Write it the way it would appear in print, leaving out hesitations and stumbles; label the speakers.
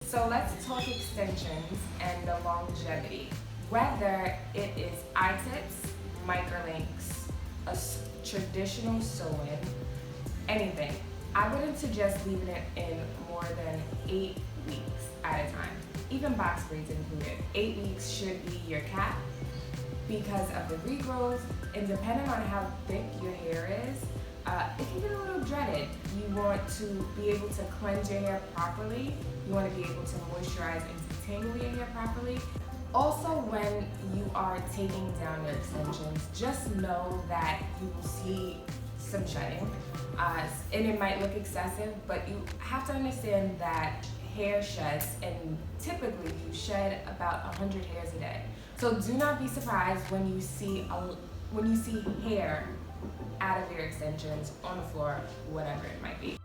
Speaker 1: So let's talk extensions and the longevity. Whether it is eye-tips, microlinks, traditional sewing, anything, I wouldn't suggest leaving it in more than 8 weeks at a time. Even box braids included. 8 weeks should be your cap because of the regrowth, and depending on how thick your hair is, it can get a little dreaded. You want to be able to cleanse your hair properly. You want to be able to moisturize and detangle your hair properly. Also, when you are taking down your extensions, just know that you will see some shedding, and it might look excessive, but you have to understand that hair sheds, and typically you shed about 100 hairs a day. So do not be surprised when you see hair out of your extensions on the floor, whatever it might be.